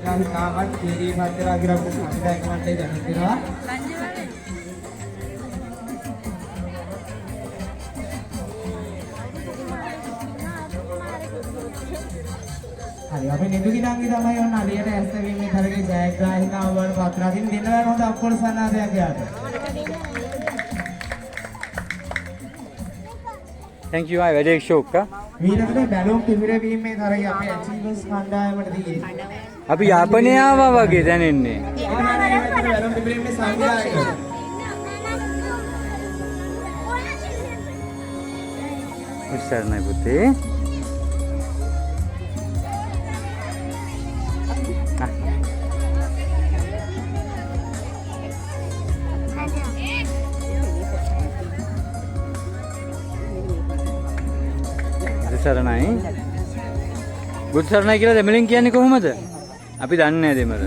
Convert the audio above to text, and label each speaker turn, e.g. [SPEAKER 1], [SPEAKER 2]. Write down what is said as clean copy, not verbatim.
[SPEAKER 1] ජයග්‍රාහිකාවන් කීරී භද්‍රාගිරපු සංවිධායක මණ්ඩලය දැනුම් දෙනවා. හරි අපි නිදුගිනන්ගේ තමයි ඔන්න අලියට ඇස්තවීමේ තරගේ ජයග්‍රාහිකාව වන පත්‍රාදීන් දෙනවා හොඳ අප්පොල් සන්නාදයක් යාට.
[SPEAKER 2] Thank you ආයි වැඩේ ෂෝක්
[SPEAKER 1] ඊළඟට බැලුම් පිහිරවීමේ තරගේ අපේ ඇචීවර්ස් කණ්ඩායමට දීලා.
[SPEAKER 2] අපි යාපනයේ ආවා වගේ දැනෙන්නේ.
[SPEAKER 1] බැලුම් පිහිරවීමේ සංවිධායක.
[SPEAKER 2] උස්සරණයි පුතේ. සරණයි බුදු සරණයි කියලා දෙමළෙන් කියන්නේ කොහොමද? අපි දන්නේ නැහැ දෙමළ.